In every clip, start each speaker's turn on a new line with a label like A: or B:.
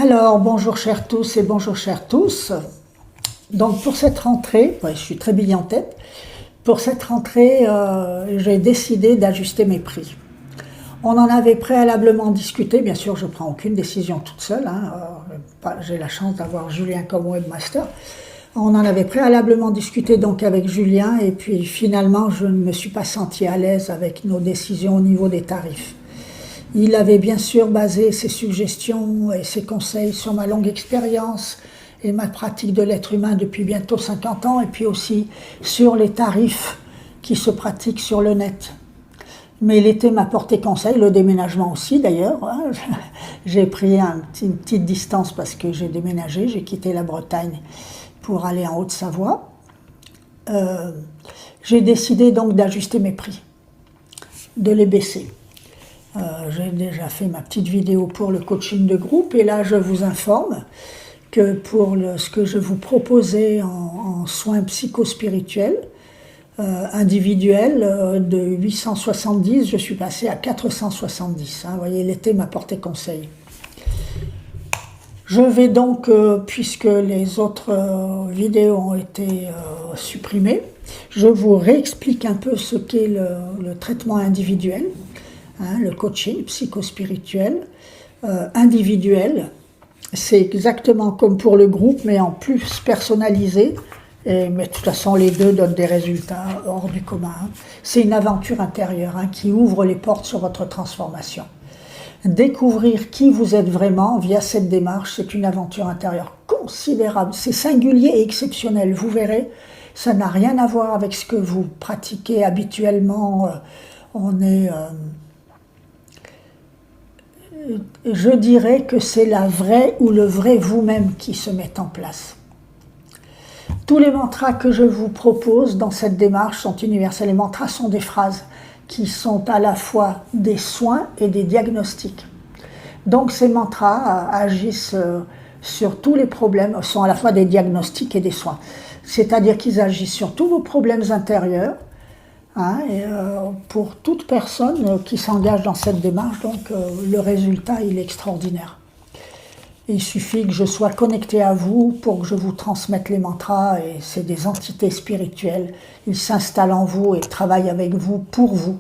A: Alors, bonjour chers tous et bonjour chers tous. Donc pour cette rentrée, ouais, je suis très bille en tête, pour cette rentrée, j'ai décidé d'ajuster mes prix. On en avait préalablement discuté, bien sûr je ne prends aucune décision toute seule, hein, j'ai la chance d'avoir Julien comme webmaster. On en avait préalablement discuté donc avec Julien et puis finalement je ne me suis pas sentie à l'aise avec nos décisions au niveau des tarifs. Il avait bien sûr basé ses suggestions et ses conseils sur ma longue expérience et ma pratique de l'être humain depuis bientôt 50 ans, et puis aussi sur les tarifs qui se pratiquent sur le net. Mais l'été m'a porté conseil, le déménagement aussi d'ailleurs. Hein. J'ai pris une petite distance parce que j'ai déménagé, j'ai quitté la Bretagne pour aller en Haute-Savoie. J'ai décidé donc d'ajuster mes prix, de les baisser. J'ai déjà fait ma petite vidéo pour le coaching de groupe et là je vous informe que pour ce que je vous proposais en soins psychospirituels individuels de 870, je suis passé à 470. Hein, vous voyez, l'été m'a porté conseil. Je vais donc, puisque les autres vidéos ont été supprimées, je vous réexplique un peu ce qu'est le traitement individuel. Hein, le coaching psychospirituel, individuel, c'est exactement comme pour le groupe, mais en plus personnalisé. Mais de toute façon, les deux donnent des résultats hors du commun. Hein. C'est une aventure intérieure hein, qui ouvre les portes sur votre transformation. Découvrir qui vous êtes vraiment via cette démarche, c'est une aventure intérieure considérable. C'est singulier et exceptionnel. Vous verrez, ça n'a rien à voir avec ce que vous pratiquez habituellement. On est... je dirais que c'est la vraie ou le vrai vous-même qui se met en place. Tous les mantras que je vous propose dans cette démarche sont universels. Les mantras sont des phrases qui sont à la fois des soins et des diagnostics. Donc ces mantras agissent sur tous les problèmes, sont à la fois des diagnostics et des soins. C'est-à-dire qu'ils agissent sur tous vos problèmes intérieurs. Hein, et pour toute personne qui s'engage dans cette démarche, donc le résultat il est extraordinaire. Il suffit que je sois connecté à vous pour que je vous transmette les mantras, et c'est des entités spirituelles. Ils s'installent en vous et travaillent avec vous pour vous.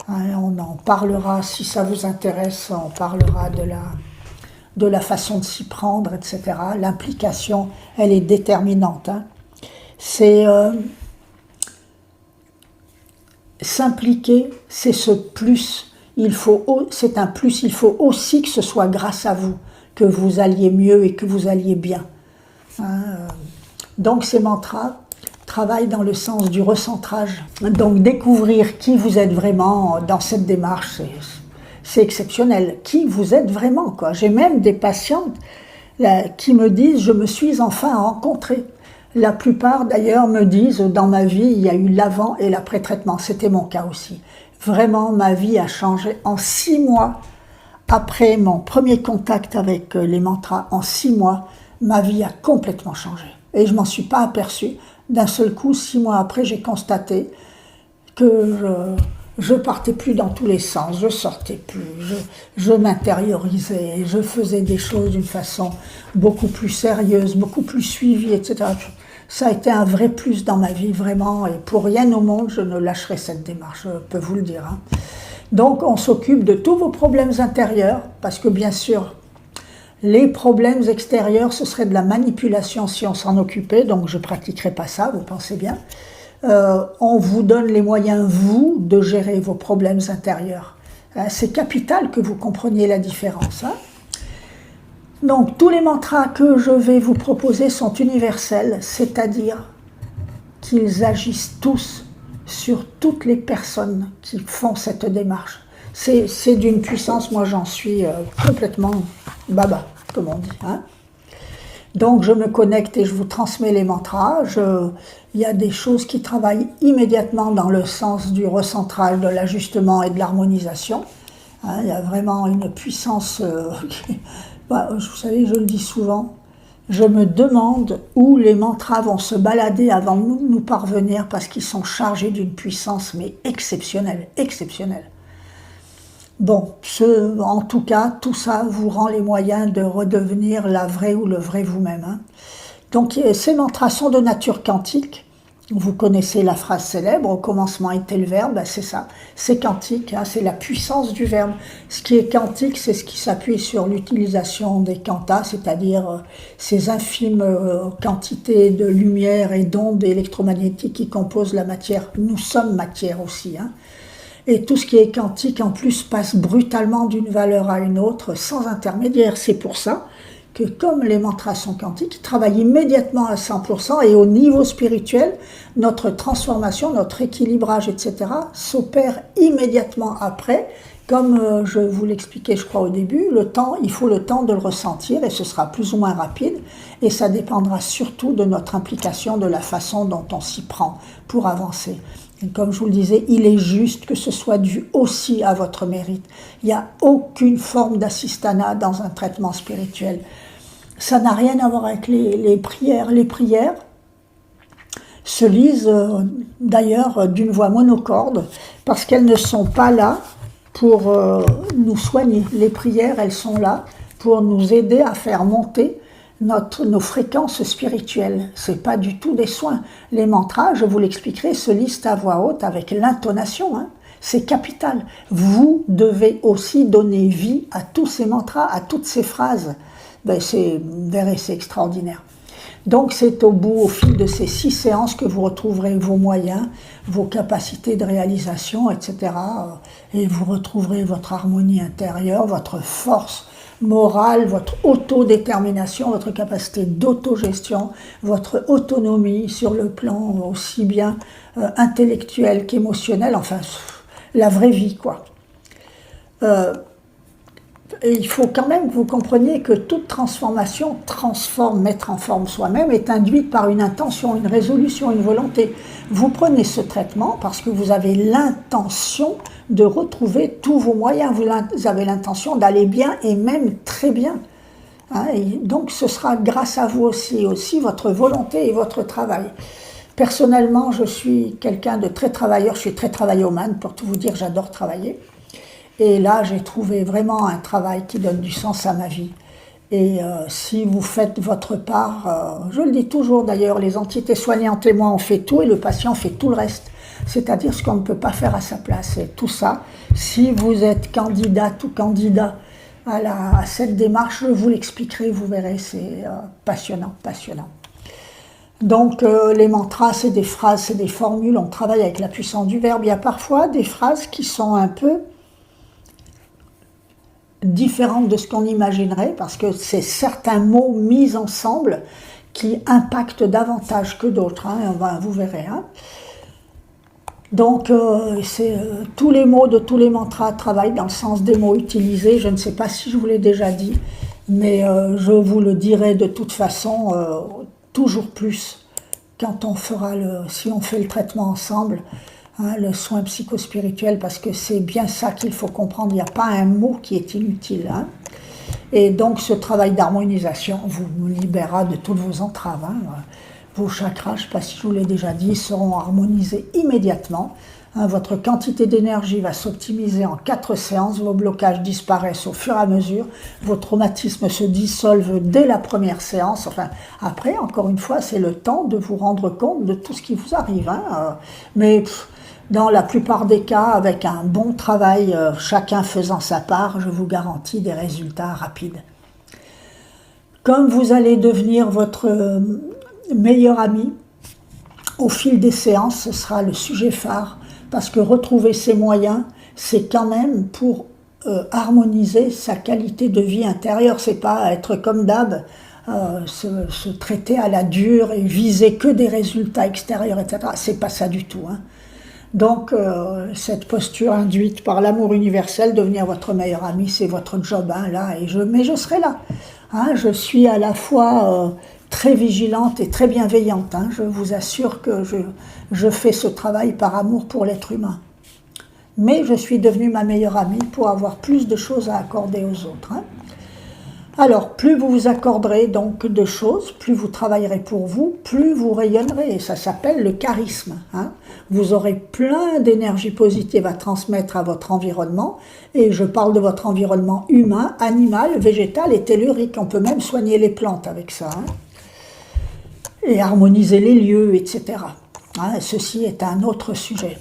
A: Hein, on en parlera si ça vous intéresse, on parlera de la façon de s'y prendre, etc. L'implication, elle est déterminante. Hein. C'est... s'impliquer, c'est ce plus. C'est un plus. Il faut aussi que ce soit grâce à vous que vous alliez mieux et que vous alliez bien. Hein, donc ces mantras travaillent dans le sens du recentrage. Donc découvrir qui vous êtes vraiment dans cette démarche, c'est exceptionnel. Qui vous êtes vraiment, quoi. J'ai même des patientes qui me disent « je me suis enfin rencontrée ». La plupart d'ailleurs me disent, dans ma vie, il y a eu l'avant et l'après-traitement. C'était mon cas aussi. Vraiment, ma vie a changé. En 6 mois, après mon premier contact avec les mantras, en 6 mois, ma vie a complètement changé. Et je ne m'en suis pas aperçue. D'un seul coup, 6 mois après, j'ai constaté que je partais plus dans tous les sens, je sortais plus, je m'intériorisais, je faisais des choses d'une façon beaucoup plus sérieuse, beaucoup plus suivie, etc. Ça a été un vrai plus dans ma vie, vraiment, et pour rien au monde, je ne lâcherai cette démarche, je peux vous le dire. Hein. Donc, on s'occupe de tous vos problèmes intérieurs, parce que bien sûr, les problèmes extérieurs, ce serait de la manipulation si on s'en occupait, donc je ne pratiquerai pas ça, vous pensez bien. On vous donne les moyens, vous, de gérer vos problèmes intérieurs. C'est capital que vous compreniez la différence. Hein. Donc, tous les mantras que je vais vous proposer sont universels, c'est-à-dire qu'ils agissent tous sur toutes les personnes qui font cette démarche. C'est d'une puissance, moi j'en suis complètement baba, comme on dit. Hein. Donc je me connecte et je vous transmets les mantras. Il y a des choses qui travaillent immédiatement dans le sens du recentrage, de l'ajustement et de l'harmonisation. Hein, il y a vraiment une puissance... vous savez, je le dis souvent, je me demande où les mantras vont se balader avant de nous parvenir, parce qu'ils sont chargés d'une puissance mais exceptionnelle, exceptionnelle. Bon, en tout cas, tout ça vous rend les moyens de redevenir la vraie ou le vrai vous-même, hein. Donc ces mantras sont de nature quantique. Vous connaissez la phrase célèbre, au commencement était le verbe, ben c'est ça, c'est quantique, hein, c'est la puissance du verbe. Ce qui est quantique, c'est ce qui s'appuie sur l'utilisation des quantas, c'est-à-dire ces infimes quantités de lumière et d'ondes électromagnétiques qui composent la matière. Nous sommes matière aussi, hein. Et tout ce qui est quantique, en plus, passe brutalement d'une valeur à une autre, sans intermédiaire. C'est pour ça que, comme les mantras sont quantiques, ils travaillent immédiatement à 100%, et au niveau spirituel, notre transformation, notre équilibrage, etc., s'opère immédiatement après. Comme je vous l'expliquais, je crois, au début, il faut le temps de le ressentir, et ce sera plus ou moins rapide, et ça dépendra surtout de notre implication, de la façon dont on s'y prend pour avancer. Et comme je vous le disais, il est juste que ce soit dû aussi à votre mérite. Il n'y a aucune forme d'assistanat dans un traitement spirituel. Ça n'a rien à voir avec les prières. Les prières se lisent d'ailleurs d'une voix monocorde parce qu'elles ne sont pas là pour nous soigner. Les prières, elles sont là pour nous aider à faire monter nos fréquences spirituelles. Ce n'est pas du tout des soins. Les mantras, je vous l'expliquerai, se lisent à voix haute avec l'intonation, hein. C'est capital. Vous devez aussi donner vie à tous ces mantras, à toutes ces phrases. Ben c'est extraordinaire. Donc c'est au fil de ces 6 séances que vous retrouverez vos moyens, vos capacités de réalisation, etc. Et vous retrouverez votre harmonie intérieure, votre force morale, votre autodétermination, votre capacité d'autogestion, votre autonomie sur le plan aussi bien intellectuel qu'émotionnel, enfin la vraie vie, quoi. Et il faut quand même que vous compreniez que toute transformation mettre en forme soi-même, est induite par une intention, une résolution, une volonté. Vous prenez ce traitement parce que vous avez l'intention de retrouver tous vos moyens, vous avez l'intention d'aller bien et même très bien. Hein, et donc ce sera grâce à vous aussi votre volonté et votre travail. Personnellement, je suis quelqu'un de très travailleur, je suis très travaillomane, pour tout vous dire, j'adore travailler. Et là, j'ai trouvé vraiment un travail qui donne du sens à ma vie. Et si vous faites votre part, je le dis toujours d'ailleurs, les entités soignantes et moi, on fait tout et le patient fait tout le reste. C'est-à-dire ce qu'on ne peut pas faire à sa place. Et tout ça, si vous êtes candidate ou candidat à cette démarche, je vous l'expliquerai, vous verrez, c'est passionnant, passionnant. Donc les mantras, c'est des phrases, c'est des formules, on travaille avec la puissance du verbe. Il y a parfois des phrases qui sont un peu différentes de ce qu'on imaginerait, parce que c'est certains mots mis ensemble qui impactent davantage que d'autres, hein, vous verrez. Hein. Donc, tous les mots de tous les mantras travaillent dans le sens des mots utilisés. Je ne sais pas si je vous l'ai déjà dit, mais je vous le dirai de toute façon toujours plus quand si on fait le traitement ensemble, hein, le soin psychospirituel, parce que c'est bien ça qu'il faut comprendre. Il n'y a pas un mot qui est inutile. Hein. Et donc, ce travail d'harmonisation vous libérera de toutes vos entraves. Hein. Vos chakras, je ne sais pas si je vous l'ai déjà dit, seront harmonisés immédiatement. Hein, votre quantité d'énergie va s'optimiser en 4 séances, vos blocages disparaissent au fur et à mesure, vos traumatismes se dissolvent dès la première séance. Enfin, après, encore une fois, c'est le temps de vous rendre compte de tout ce qui vous arrive. Hein, mais dans la plupart des cas, avec un bon travail, chacun faisant sa part, je vous garantis des résultats rapides. Comme vous allez devenir votre meilleur ami, au fil des séances, ce sera le sujet phare, parce que retrouver ses moyens, c'est quand même pour harmoniser sa qualité de vie intérieure. C'est pas être comme d'hab, se traiter à la dure et viser que des résultats extérieurs, etc. C'est pas ça du tout. Hein. Donc, cette posture induite par l'amour universel, devenir votre meilleur ami, c'est votre job, hein, là. Mais je serai là. Hein, je suis à la fois très vigilante et très bienveillante. Hein. Je vous assure que je fais ce travail par amour pour l'être humain. Mais je suis devenue ma meilleure amie pour avoir plus de choses à accorder aux autres. Hein. Alors, plus vous vous accorderez donc de choses, plus vous travaillerez pour vous, plus vous rayonnerez. Et ça s'appelle le charisme. Hein. Vous aurez plein d'énergie positive à transmettre à votre environnement. Et je parle de votre environnement humain, animal, végétal et tellurique. On peut même soigner les plantes avec ça. Hein. Et harmoniser les lieux, etc. Hein, ceci est un autre sujet.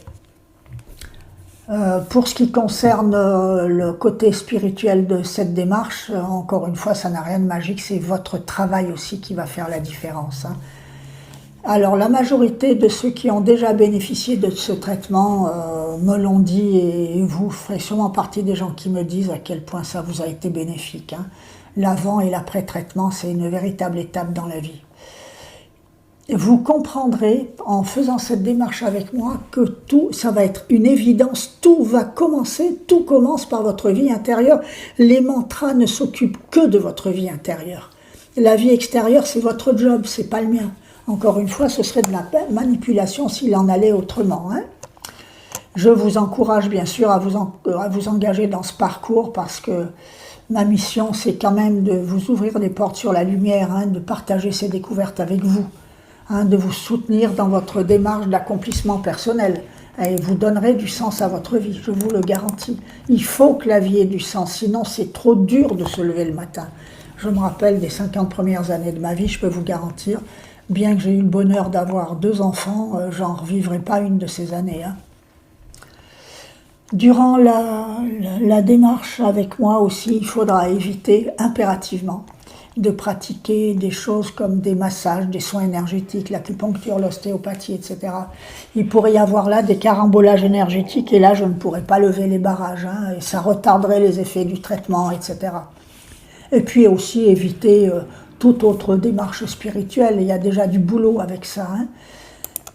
A: Pour ce qui concerne le côté spirituel de cette démarche, encore une fois, ça n'a rien de magique, c'est votre travail aussi qui va faire la différence. Hein. Alors, la majorité de ceux qui ont déjà bénéficié de ce traitement me l'ont dit, et vous ferez sûrement partie des gens qui me disent à quel point ça vous a été bénéfique. Hein. L'avant et l'après-traitement, c'est une véritable étape dans la vie. Vous comprendrez, en faisant cette démarche avec moi, que tout, ça va être une évidence, tout va commencer, tout commence par votre vie intérieure. Les mantras ne s'occupent que de votre vie intérieure. La vie extérieure, c'est votre job, c'est pas le mien. Encore une fois, ce serait de la manipulation s'il en allait autrement. Hein. Je vous encourage bien sûr à vous engager dans ce parcours parce que ma mission, c'est quand même de vous ouvrir des portes sur la lumière, hein, de partager ces découvertes avec vous. Hein, de vous soutenir dans votre démarche d'accomplissement personnel. Et vous donnerez du sens à votre vie, je vous le garantis. Il faut que la vie ait du sens, sinon c'est trop dur de se lever le matin. Je me rappelle des 50 premières années de ma vie, je peux vous garantir, bien que j'ai eu le bonheur d'avoir 2 enfants, j'en revivrai pas une de ces années. Hein. Durant la démarche avec moi aussi, il faudra éviter impérativement de pratiquer des choses comme des massages, des soins énergétiques, l'acupuncture, l'ostéopathie, etc. Il pourrait y avoir là des carambolages énergétiques et là je ne pourrais pas lever les barrages hein, et ça retarderait les effets du traitement, etc. Et puis aussi éviter toute autre démarche spirituelle, il y a déjà du boulot avec ça. Hein.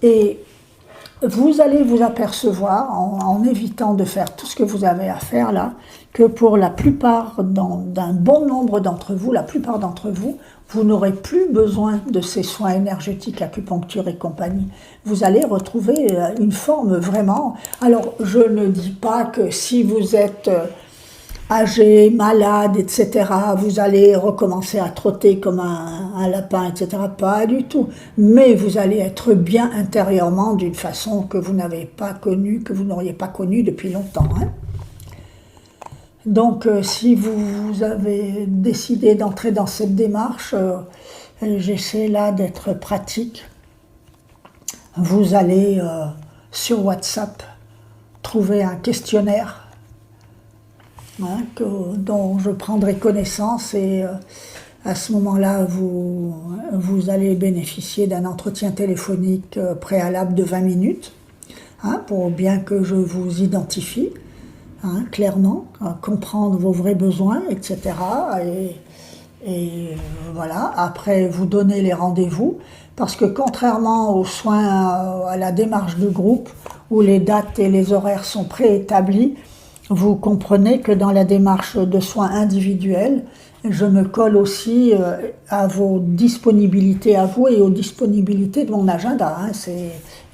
A: Et vous allez vous apercevoir, en évitant de faire tout ce que vous avez à faire là, que pour la plupart, d'un bon nombre d'entre vous, la plupart d'entre vous, vous n'aurez plus besoin de ces soins énergétiques, acupuncture et compagnie. Vous allez retrouver une forme vraiment... Alors, je ne dis pas que si vous êtes âgé, malade, etc., vous allez recommencer à trotter comme un lapin, etc. Pas du tout. Mais vous allez être bien intérieurement d'une façon que vous n'avez pas connue, que vous n'auriez pas connue depuis longtemps. Hein. Donc, si vous avez décidé d'entrer dans cette démarche, j'essaie là d'être pratique. Vous allez sur WhatsApp trouver un questionnaire hein, dont je prendrai connaissance et à ce moment-là, vous allez bénéficier d'un entretien téléphonique préalable de 20 minutes hein, pour bien que je vous identifie. Hein, clairement, comprendre vos vrais besoins, etc. Et voilà, après vous donnez les rendez-vous, parce que contrairement aux soins, à la démarche de groupe, où les dates et les horaires sont préétablis, vous comprenez que dans la démarche de soins individuels, je me colle aussi à vos disponibilités à vous et aux disponibilités de mon agenda. Hein.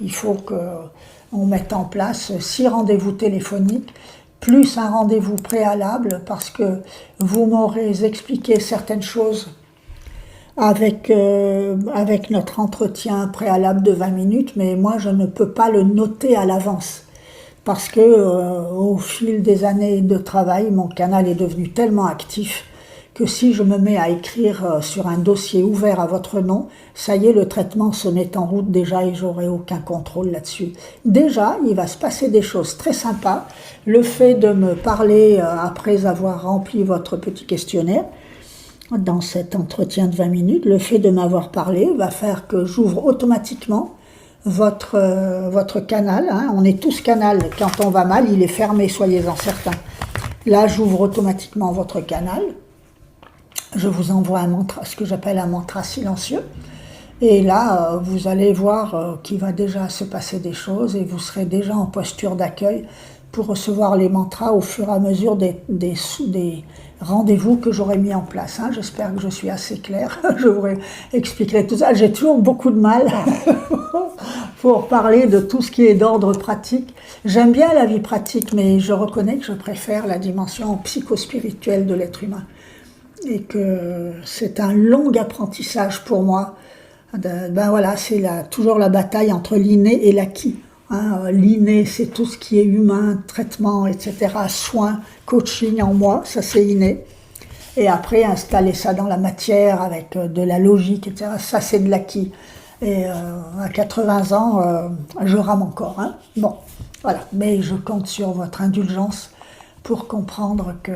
A: Il faut qu'on mette en place 6 rendez-vous téléphoniques, plus un rendez-vous préalable, parce que vous m'aurez expliqué certaines choses avec notre entretien préalable de 20 minutes, mais moi je ne peux pas le noter à l'avance, parce que au fil des années de travail, mon canal est devenu tellement actif que si je me mets à écrire sur un dossier ouvert à votre nom, ça y est, le traitement se met en route déjà et j'aurai aucun contrôle là-dessus. Déjà, il va se passer des choses très sympas. Le fait de me parler après avoir rempli votre petit questionnaire, dans cet entretien de 20 minutes, le fait de m'avoir parlé va faire que j'ouvre automatiquement votre canal. Hein. On est tous canal. Quand on va mal, il est fermé, soyez-en certains. Là, j'ouvre automatiquement votre canal. Je vous envoie un mantra, ce que j'appelle un mantra silencieux. Et là, vous allez voir qu'il va déjà se passer des choses et vous serez déjà en posture d'accueil pour recevoir les mantras au fur et à mesure des rendez-vous que j'aurai mis en place. Hein. J'espère que je suis assez claire. Je vous expliquerai tout ça. J'ai toujours beaucoup de mal pour parler de tout ce qui est d'ordre pratique. J'aime bien la vie pratique, mais je reconnais que je préfère la dimension psychospirituelle de l'être humain. et que c'est un long apprentissage pour moi. Ben voilà, c'est toujours la bataille entre l'inné et l'acquis. Hein. L'inné, c'est tout ce qui est humain, traitement, etc., soins, coaching en moi, ça c'est inné. Et après, installer ça dans la matière avec de la logique, etc., ça c'est de l'acquis. Et à 80 ans, je rame encore. Hein. Bon, voilà. Mais je compte sur votre indulgence pour comprendre que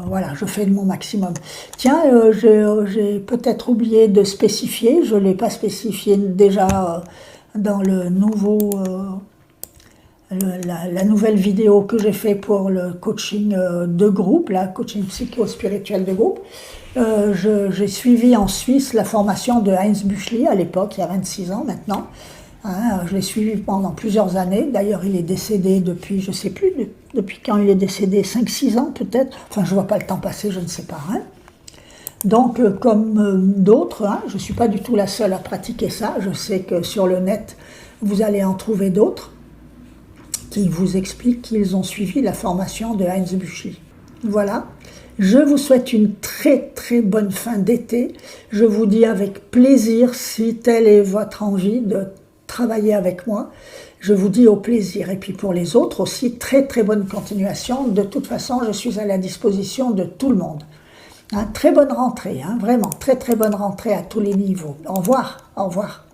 A: voilà, je fais de mon maximum. Tiens, j'ai peut-être oublié de spécifier, je ne l'ai pas spécifié déjà dans le nouveau, la nouvelle vidéo que j'ai fait pour le coaching de groupe, la coaching psycho-spirituel de groupe. J'ai suivi en Suisse la formation de Heinz Büchli à l'époque, il y a 26 ans maintenant. Hein, je l'ai suivi pendant plusieurs années. D'ailleurs, il est décédé depuis, je ne sais plus, depuis quand il est décédé, 5-6 ans peut-être. Enfin, je ne vois pas le temps passer, je ne sais pas. Hein. Donc, comme d'autres, hein, je ne suis pas du tout la seule à pratiquer ça. Je sais que sur le net, vous allez en trouver d'autres qui vous expliquent qu'ils ont suivi la formation de Heinz Büchli. Voilà. Je vous souhaite une très très bonne fin d'été. Je vous dis avec plaisir, si telle est votre envie de travailler avec moi, je vous dis au plaisir. Et puis pour les autres aussi, très très bonne continuation. De toute façon, je suis à la disposition de tout le monde. Hein, très bonne rentrée, hein, vraiment, très très bonne rentrée à tous les niveaux. Au revoir, au revoir.